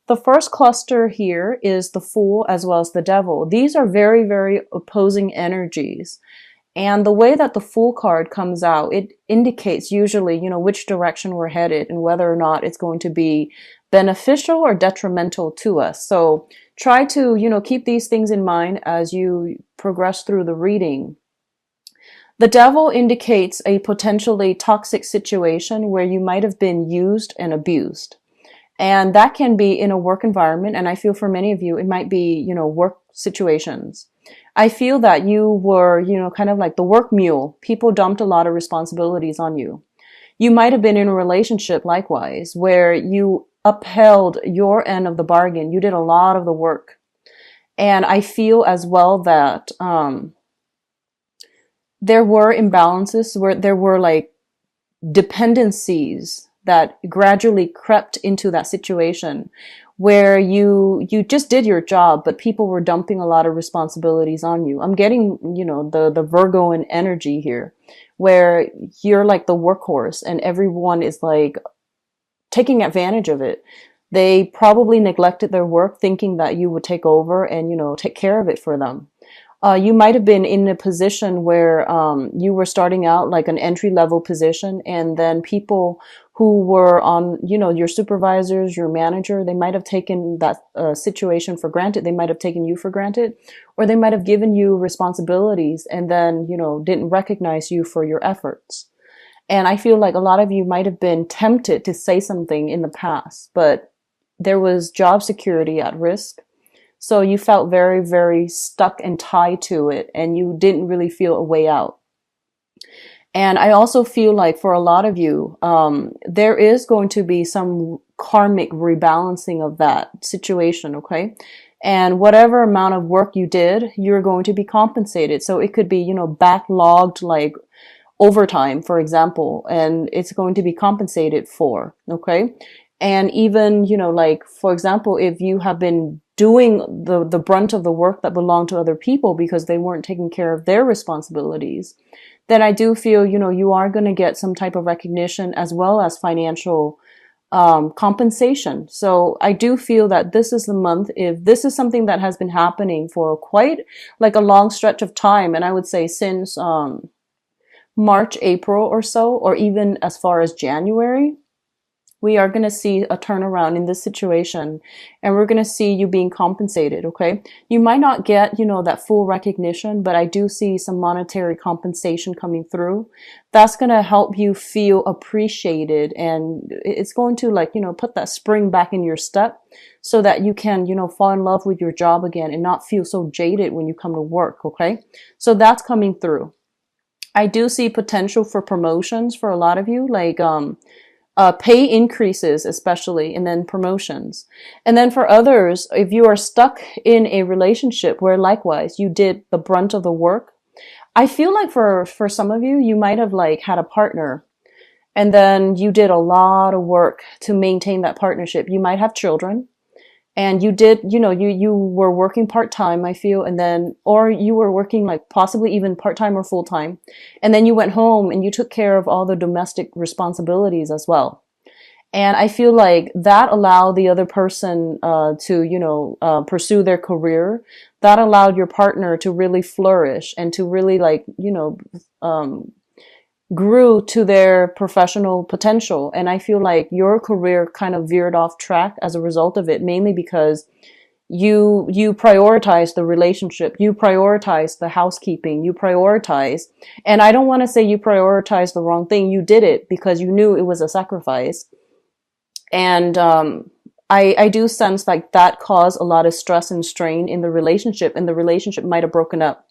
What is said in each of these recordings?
The first cluster here is the Fool as well as the Devil. These are very, very opposing energies. And the way that the Fool card comes out, it indicates usually, which direction we're headed and whether or not it's going to be beneficial or detrimental to us. So try to, keep these things in mind as you progress through the reading. The Devil indicates a potentially toxic situation where you might have been used and abused. And that can be in a work environment. And I feel for many of you, it might be, work situations. I feel that you were, kind of like the work mule. People dumped a lot of responsibilities on you. You might have been in a relationship likewise, where you upheld your end of the bargain. You did a lot of the work. And I feel as well that there were imbalances, where there were like dependencies that gradually crept into that situation where you just did your job, but people were dumping a lot of responsibilities on you. I'm getting, the Virgoan energy here, where you're like the workhorse and everyone is like taking advantage of it. They probably neglected their work thinking that you would take over and, take care of it for them. You might have been in a position where you were starting out like an entry-level position, and then people who were on, your supervisors, your manager, they might have taken that situation for granted. They might have taken you for granted, or they might have given you responsibilities and then, didn't recognize you for your efforts. And I feel like a lot of you might have been tempted to say something in the past, but there was job security at risk. So you felt very, very stuck and tied to it, and you didn't really feel a way out. And I also feel like for a lot of you, there is going to be some karmic rebalancing of that situation, okay? And whatever amount of work you did, you're going to be compensated. So it could be, backlogged like overtime, for example, and it's going to be compensated for, okay? And even, like, for example, if you have been doing the brunt of the work that belonged to other people because they weren't taking care of their responsibilities, then I do feel, you are going to get some type of recognition as well as financial compensation. So I do feel that this is the month, if this is something that has been happening for quite like a long stretch of time, and I would say since March, April or so, or even as far as January, we are going to see a turnaround in this situation, and we're going to see you being compensated, okay? You might not get, that full recognition, but I do see some monetary compensation coming through. That's going to help you feel appreciated, and it's going to put that spring back in your step so that you can, fall in love with your job again and not feel so jaded when you come to work, okay? So that's coming through. I do see potential for promotions for a lot of you, like, pay increases especially, and then promotions. And then for others, if you are stuck in a relationship where likewise you did the brunt of the work, I feel like for some of you, you might have like had a partner and then you did a lot of work to maintain that partnership. You might have children, and you did, you were working part-time, I feel, and then, or you were working like possibly even part-time or full-time. And then you went home and you took care of all the domestic responsibilities as well. And I feel like that allowed the other person to, pursue their career. That allowed your partner to really flourish and to really grew to their professional potential. And I feel like your career kind of veered off track as a result of it, mainly because you prioritize the relationship, you prioritize the housekeeping, you prioritize, and I don't want to say you prioritize the wrong thing. You did it because you knew it was a sacrifice. And I do sense like that caused a lot of stress and strain in the relationship, and the relationship might have broken up.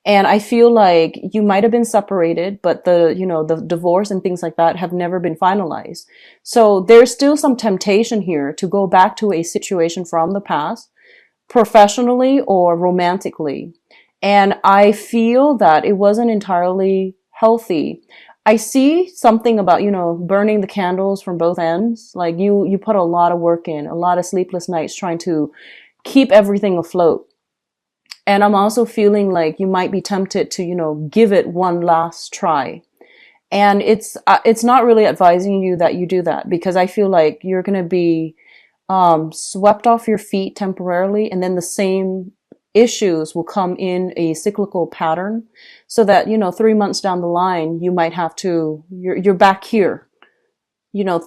And I feel like you might have been separated, but the divorce and things like that have never been finalized. So there's still some temptation here to go back to a situation from the past, professionally or romantically. And I feel that it wasn't entirely healthy. I see something about, burning the candles from both ends. Like you put a lot of work in, a lot of sleepless nights trying to keep everything afloat. And I'm also feeling like you might be tempted to, give it one last try. And it's not really advising you that you do that, because I feel like you're going to be swept off your feet temporarily, and then the same issues will come in a cyclical pattern, so that 3 months down the line you might have to you're back here,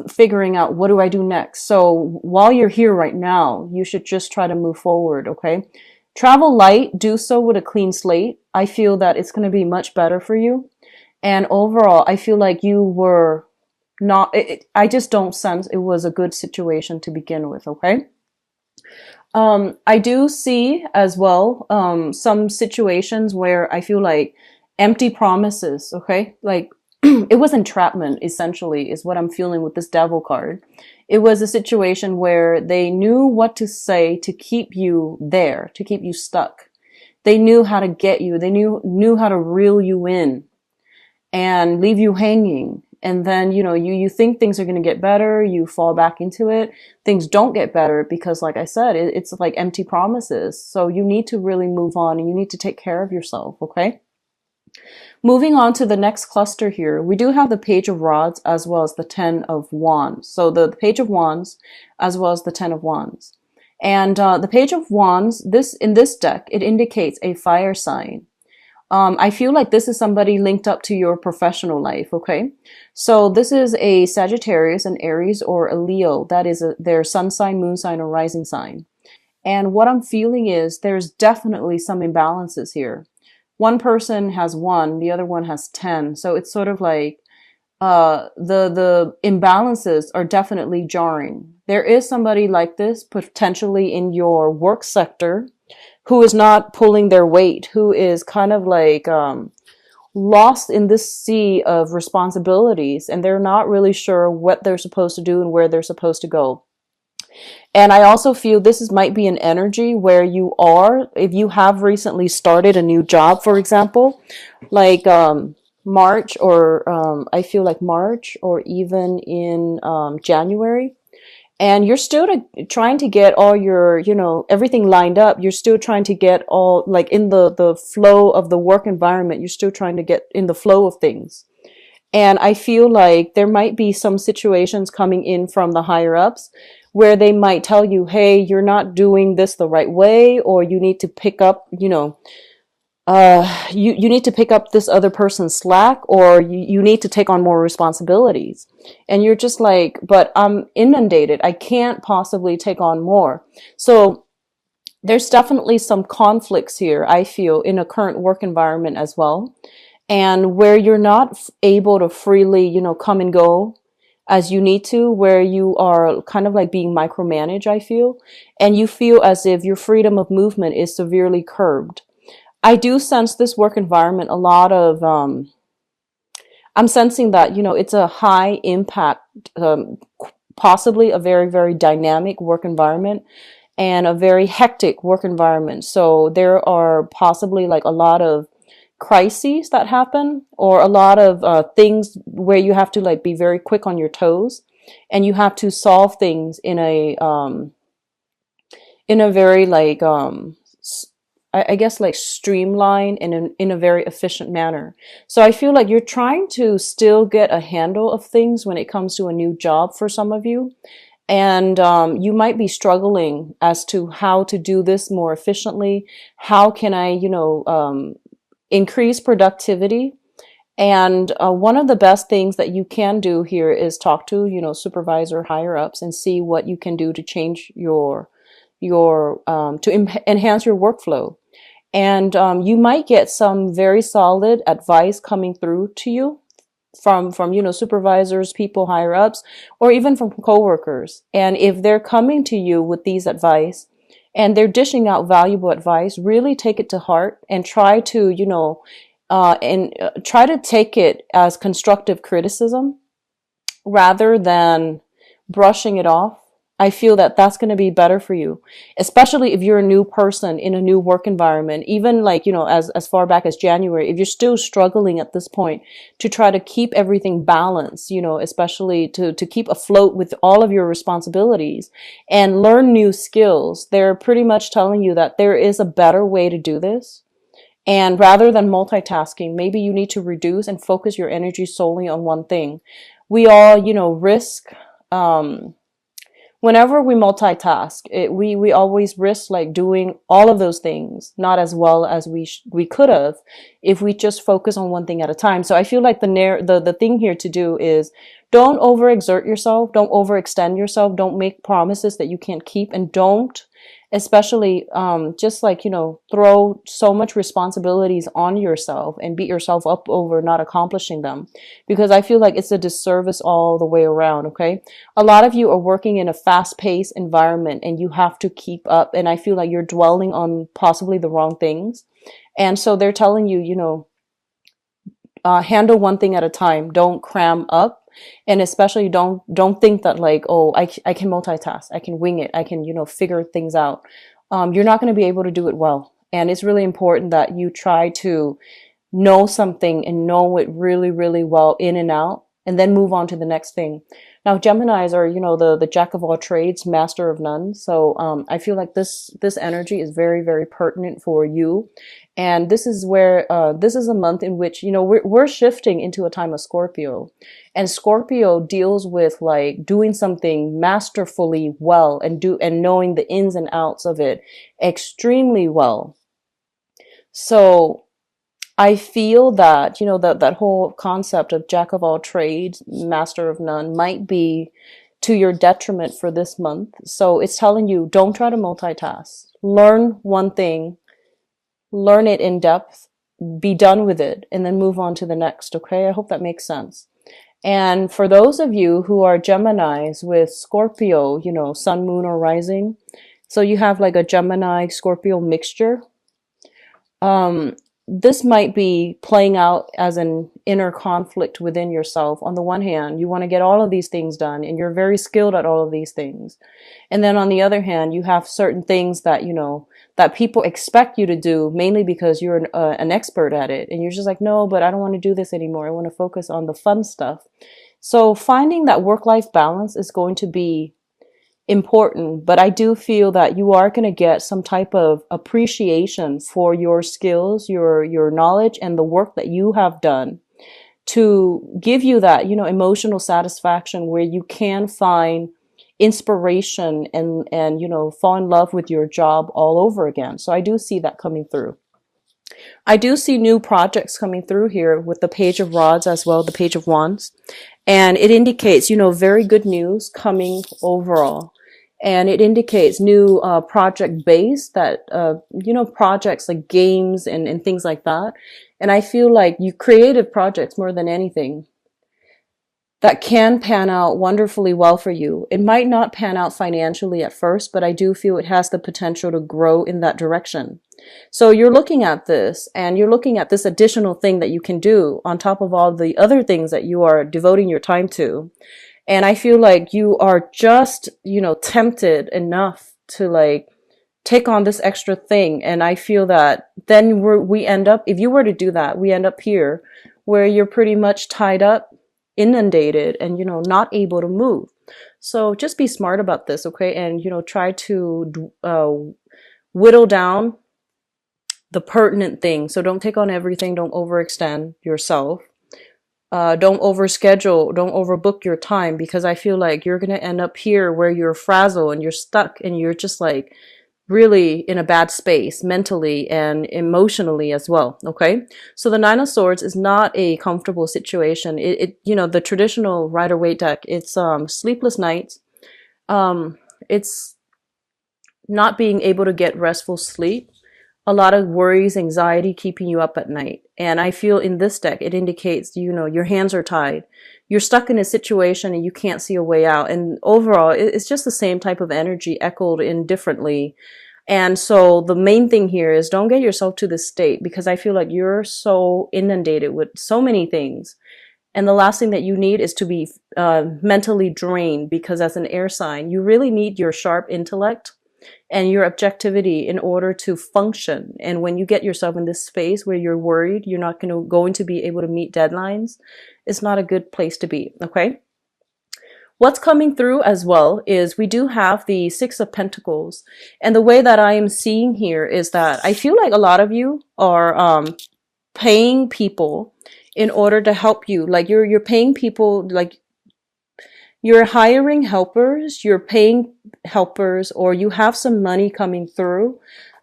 figuring out, what do I do next? So while you're here right now, you should just try to move forward. Okay, travel light, do so with a clean slate. I feel that it's going to be much better for you. And overall, I feel like you were not, I just don't sense it was a good situation to begin with. Okay. I do see as well, some situations where I feel like empty promises. Okay. Like, it was entrapment, essentially, is what I'm feeling with this devil card. It was a situation where they knew what to say to keep you there, to keep you stuck. They knew how to get you. They knew how to reel you in and leave you hanging. And then, you think things are going to get better. You fall back into it. Things don't get better because, like I said, it's like empty promises. So you need to really move on, and you need to take care of yourself. Okay. Moving on to the next cluster here, we do have the Page of Rods as well as the Ten of Wands. So the Page of Wands as well as the Ten of Wands. And the Page of Wands, in this deck, it indicates a fire sign. I feel like this is somebody linked up to your professional life, okay? So this is a Sagittarius, an Aries, or a Leo. That is their sun sign, moon sign, or rising sign. And what I'm feeling is there's definitely some imbalances here. One person has 1, the other one has 10. So it's sort of like the imbalances are definitely jarring. There is somebody like this potentially in your work sector who is not pulling their weight, who is kind of like lost in this sea of responsibilities, and they're not really sure what they're supposed to do and where they're supposed to go. And I also feel might be an energy where you are, if you have recently started a new job, for example, like March, or I feel like March, or even in January, and you're still trying to get all your, everything lined up. You're still trying to get all, like, in the flow of the work environment. You're still trying to get in the flow of things. And I feel like there might be some situations coming in from the higher ups where they might tell you, hey, you're not doing this the right way, or you need to pick up, you need to pick up this other person's slack, or you need to take on more responsibilities. And you're just like, but I'm inundated. I can't possibly take on more. So there's definitely some conflicts here, I feel, in a current work environment as well. And where you're not able to freely, come and go as you need to, where you are kind of like being micromanaged, I feel. And you feel as if your freedom of movement is severely curbed. I do sense this work environment a lot of, I'm sensing that, it's a high impact, possibly a very, very dynamic work environment, and a very hectic work environment. So there are possibly like a lot of crises that happen, or a lot of things where you have to like be very quick on your toes, and you have to solve things in a very like I guess like streamlined and in a very efficient manner. So I feel like you're trying to still get a handle of things when it comes to a new job for some of you. And you might be struggling as to how to do this more efficiently. How can I, increase productivity? And one of the best things that you can do here is talk to, supervisor, higher ups, and see what you can do to change enhance your workflow. And you might get some very solid advice coming through to you from supervisors, people higher ups, or even from coworkers. And if they're coming to you with these advice and they're dishing out valuable advice, really take it to heart and try to try to take it as constructive criticism rather than brushing it off. I feel that that's going to be better for you, especially if you're a new person in a new work environment. Even like, as far back as January, if you're still struggling at this point to try to keep everything balanced, especially to keep afloat with all of your responsibilities and learn new skills, they're pretty much telling you that there is a better way to do this. And rather than multitasking, maybe you need to reduce and focus your energy solely on one thing. We all, risk, whenever we multitask, we always risk like doing all of those things not as well as we could have if we just focus on one thing at a time. So I feel like the thing here to do is don't overexert yourself, don't overextend yourself, don't make promises that you can't keep, and don't especially just like, throw so much responsibilities on yourself and beat yourself up over not accomplishing them, because I feel like it's a disservice all the way around. Okay, a lot of you are working in a fast-paced environment and you have to keep up, and I feel like you're dwelling on possibly the wrong things. And so they're telling you, handle one thing at a time, don't cram up, and especially don't think that like, oh, I can multitask, I can wing it, I can figure things out. You're not going to be able to do it well, and it's really important that you try to know something and know it really, really well in and out, and then move on to the next thing. Now, Geminis are, the jack of all trades, master of none. So I feel like this energy is very, very pertinent for you. And this is where this is a month in which, we're shifting into a time of Scorpio. And Scorpio deals with like doing something masterfully well and knowing the ins and outs of it extremely well. So I feel that, that whole concept of jack of all trades, master of none might be to your detriment for this month. So it's telling you, don't try to multitask. Learn one thing, learn it in depth, be done with it, and then move on to the next. Okay, I hope that makes sense. And for those of you who are Geminis with Scorpio, sun, moon, or rising, so you have like a Gemini Scorpio mixture. This might be playing out as an inner conflict within yourself. On the one hand, you want to get all of these things done and you're very skilled at all of these things. And then on the other hand, you have certain things that, that people expect you to do mainly because you're an expert at it. And you're just like, no, but I don't want to do this anymore. I want to focus on the fun stuff. So finding that work-life balance is going to be important, but I do feel that you are going to get some type of appreciation for your skills, your knowledge, and the work that you have done to give you that, emotional satisfaction where you can find inspiration and fall in love with your job all over again. So I do see that coming through. I do see new projects coming through here with the Page of Rods as well, the Page of Wands. And it indicates, very good news coming overall. And it indicates new project base that, projects like games and things like that. And I feel like you creative projects more than anything that can pan out wonderfully well for you. It might not pan out financially at first, but I do feel it has the potential to grow in that direction. So you're looking at this and you're looking at this additional thing that you can do on top of all the other things that you are devoting your time to. And I feel like you are just, tempted enough to like take on this extra thing. And I feel that then we end up, if you were to do that, we end up here where you're pretty much tied up, inundated, and, not able to move. So just be smart about this, okay? And, try to whittle down the pertinent things. So don't take on everything. Don't overextend yourself. Don't overschedule, don't overbook your time, because I feel like you're going to end up here where you're frazzled and you're stuck and you're just like really in a bad space mentally and emotionally as well. Okay. So the Nine of Swords is not a comfortable situation. The traditional Rider-Waite deck, it's, sleepless nights. It's not being able to get restful sleep. A lot of worries, anxiety keeping you up at night. And I feel in this deck, it indicates, your hands are tied. You're stuck in a situation and you can't see a way out. And overall, it's just the same type of energy echoed in differently. And so the main thing here is don't get yourself to this state, because I feel like you're so inundated with so many things. And the last thing that you need is to be mentally drained, because as an air sign, you really need your sharp intellect and your objectivity in order to function. And when you get yourself in this space where you're worried you're not going to be able to meet deadlines, it's not a good place to be. Okay. What's coming through as well is we do have the Six of Pentacles. And the way that I am seeing here is that I feel like a lot of you are paying people in order to help you. Like you're paying people, like You're hiring helpers, you're paying helpers, or you have some money coming through,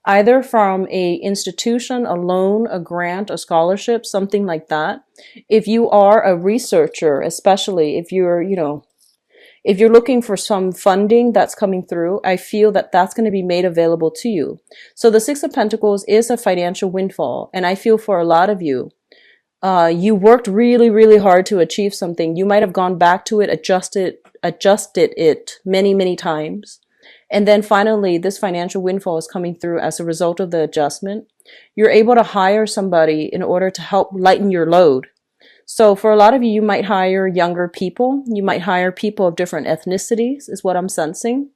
either from a institution, a loan, a grant, a scholarship, something like that. If you are a researcher, especially if you're, if you're looking for some funding that's coming through, I feel that that's going to be made available to you. So the Six of Pentacles is a financial windfall. And I feel for a lot of you, you worked really, really hard to achieve something. You might have gone back to it, adjusted it many, many times. And then finally, this financial windfall is coming through as a result of the adjustment. You're able to hire somebody in order to help lighten your load. So for a lot of you, you might hire younger people. You might hire people of different ethnicities, is what I'm sensing.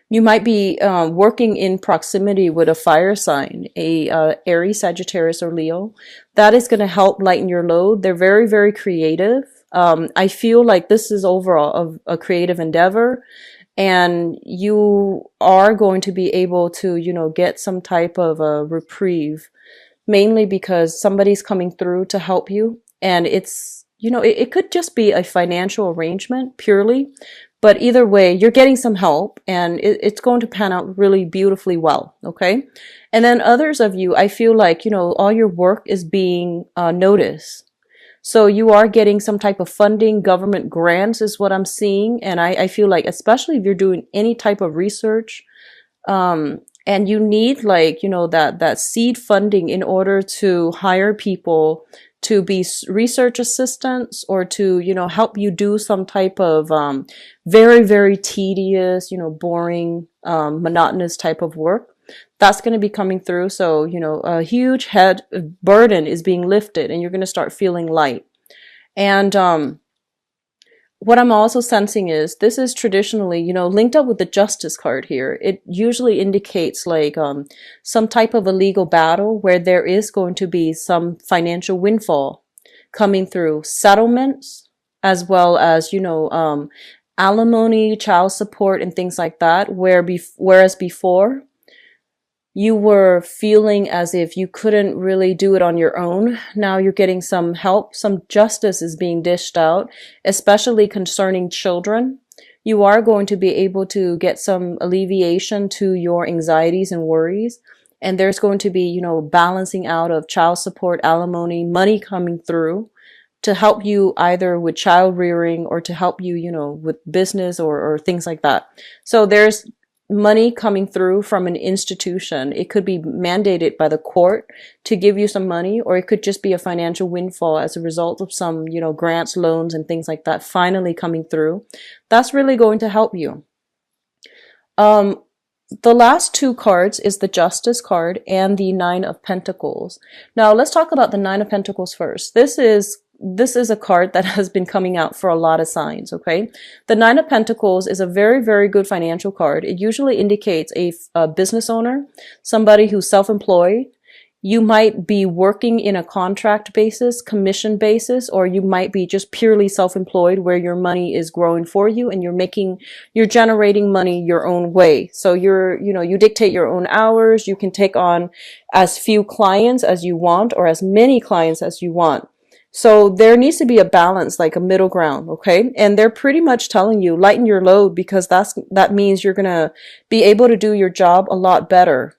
You might be working in proximity with a fire sign, a Aries, Sagittarius, or Leo. That is going to help lighten your load. They're very, very creative. I feel like this is overall a creative endeavor, and you are going to be able to, get some type of a reprieve, mainly because somebody's coming through to help you. And it's, it could just be a financial arrangement purely, but either way, you're getting some help, and it's going to pan out really beautifully well. Okay. And then others of you, I feel like, all your work is being noticed. So you are getting some type of funding, government grants is what I'm seeing. And I feel like, especially if you're doing any type of research, and you need that seed funding in order to hire people to be research assistants, or to, help you do some type of very, very tedious, boring, monotonous type of work. That's going to be coming through. So, a huge head burden is being lifted, and you're going to start feeling light. And what I'm also sensing is this is traditionally, linked up with the Justice card here. It usually indicates some type of a legal battle where there is going to be some financial windfall coming through, settlements, as well as, alimony, child support, and things like that. Whereas before, you were feeling as if you couldn't really do it on your own. Now you're getting some help. Some justice is being dished out, especially concerning children. You are going to be able to get some alleviation to your anxieties and worries. And there's going to be, balancing out of child support, alimony, money coming through to help you either with child rearing, or to help you, with business or things like that. So there's money coming through from an institution. It could be mandated by the court to give you some money, or it could just be a financial windfall as a result of some, grants, loans, and things like that finally coming through. That's really going to help you. The last two cards is the Justice card and the Nine of Pentacles. Now let's talk about the Nine of Pentacles first. This is a card that has been coming out for a lot of signs, okay? The Nine of Pentacles is a very, very good financial card. It usually indicates a business owner, somebody who's self-employed. You might be working in a contract basis, commission basis, or you might be just purely self-employed where your money is growing for you and you're generating money your own way. So you dictate your own hours. You can take on as few clients as you want, or as many clients as you want. So there needs to be a balance, like a middle ground, okay? And they're pretty much telling you, lighten your load, because that means you're going to be able to do your job a lot better.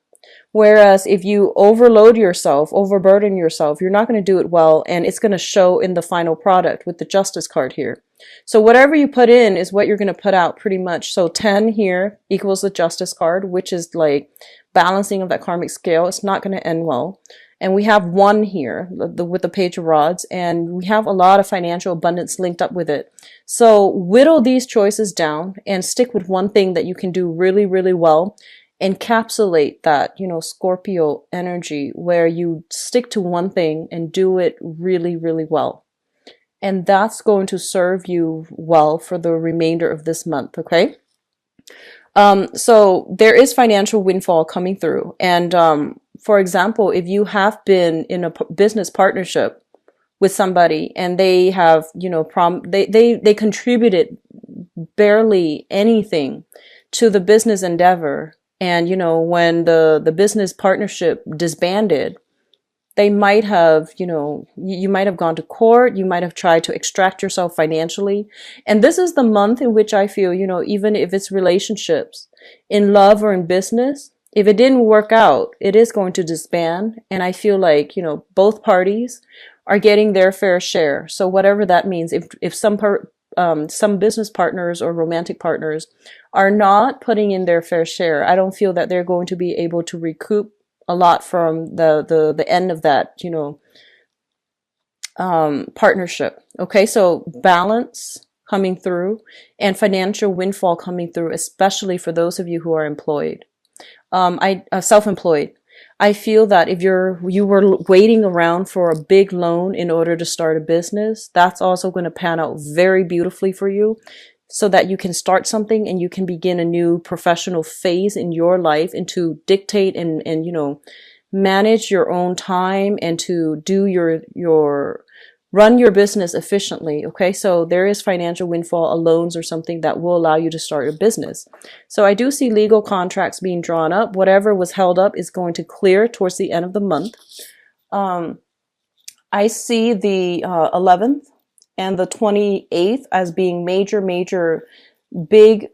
Whereas if you overload yourself, overburden yourself, you're not going to do it well, and it's going to show in the final product with the Justice card here. So whatever you put in is what you're going to put out pretty much. So 10 here equals the Justice card, which is like balancing of that karmic scale. It's not going to end well. And we have 1 here with the Page of Rods, and we have a lot of financial abundance linked up with it. So whittle these choices down and stick with one thing that you can do really, really well. Encapsulate that, Scorpio energy, where you stick to one thing and do it really, really well. And that's going to serve you well for the remainder of this month, okay? So there is financial windfall coming through. And for example, if you have been in a business partnership with somebody and they have, they contributed barely anything to the business endeavor, and when the business partnership disbanded, They might have, you might have gone to court. You might have tried to extract yourself financially. And this is the month in which I feel, even if it's relationships, in love or in business, if it didn't work out, it is going to disband. And I feel like, both parties are getting their fair share. So whatever that means, if some business partners or romantic partners are not putting in their fair share, I don't feel that they're going to be able to recoup a lot from the end of that, partnership. Okay, so balance coming through and financial windfall coming through, especially for those of you who are employed. Self-employed. I feel that if you were waiting around for a big loan in order to start a business, that's also going to pan out very beautifully for you, so that you can start something and you can begin a new professional phase in your life, and to dictate and manage your own time, and to do your run your business efficiently. Okay, so there is financial windfall, a loans or something that will allow you to start your business. So I do see legal contracts being drawn up. Whatever was held up is going to clear towards the end of the month. I see the 11th and the 28th as being major, big,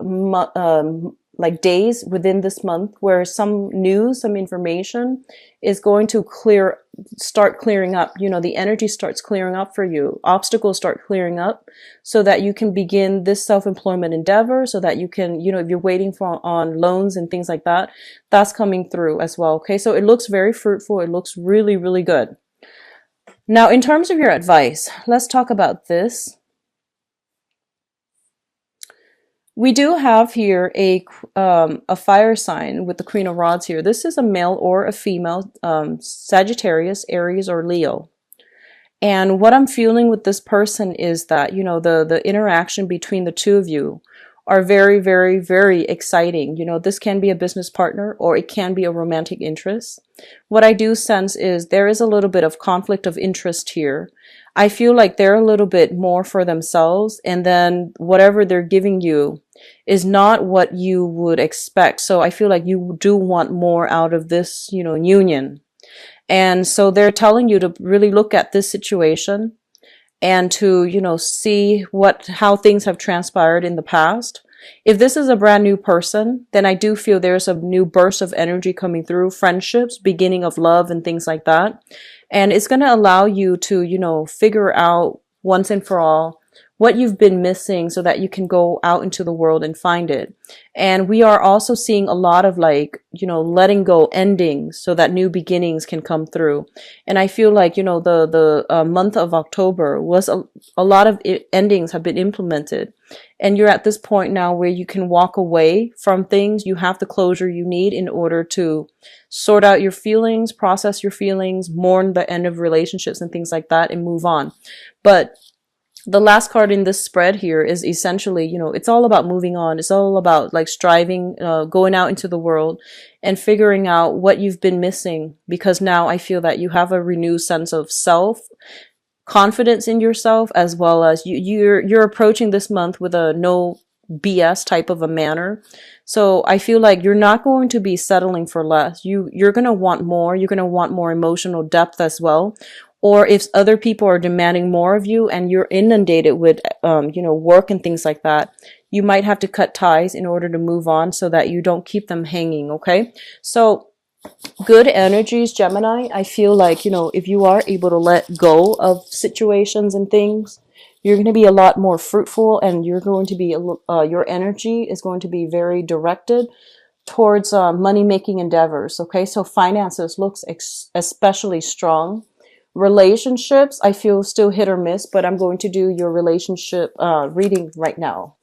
like days within this month, where some news, some information is going to start clearing up. The energy starts clearing up for you. Obstacles start clearing up, so that you can begin this self-employment endeavor, so that you can, if you're waiting on loans and things like that, that's coming through as well. Okay, so it looks very fruitful. It looks really, really good. Now, in terms of your advice, let's talk about this. We do have here a fire sign with the Queen of Rods here. This is a male or a female, Sagittarius, Aries, or Leo. And what I'm feeling with this person is that, the interaction between the two of you are very, very, very exciting. This can be a business partner, or it can be a romantic interest. What I do sense is there is a little bit of conflict of interest here. I feel like they're a little bit more for themselves, and then whatever they're giving you is not what you would expect. So I feel like you do want more out of this, union. And so they're telling you to really look at this situation and to, see how things have transpired in the past. If this is a brand new person, then I do feel there's a new burst of energy coming through, friendships, beginning of love and things like that. And it's going to allow you to, figure out once and for all what you've been missing, so that you can go out into the world and find it. And we are also seeing a lot of letting go, endings, so that new beginnings can come through. And I feel like, the month of October was a lot of endings have been implemented. And you're at this point now where you can walk away from things. You have the closure you need in order to sort out your feelings, process your feelings, mourn the end of relationships and things like that, and move on. But the last card in this spread here is essentially, it's all about moving on. It's all about striving, going out into the world and figuring out what you've been missing, because now I feel that you have a renewed sense of self, confidence in yourself, as well as you're approaching this month with a no BS type of a manner. So I feel like you're not going to be settling for less. You're going to want more. You're going to want more emotional depth as well. Or if other people are demanding more of you and you're inundated with, work and things like that, you might have to cut ties in order to move on, so that you don't keep them hanging. Okay. So good energies, Gemini. I feel like, if you are able to let go of situations and things, you're going to be a lot more fruitful, and you're going to be, your energy is going to be very directed towards money-making endeavors. Okay. So finances looks especially strong. Relationships, I feel still hit or miss, but I'm going to do your relationship reading right now.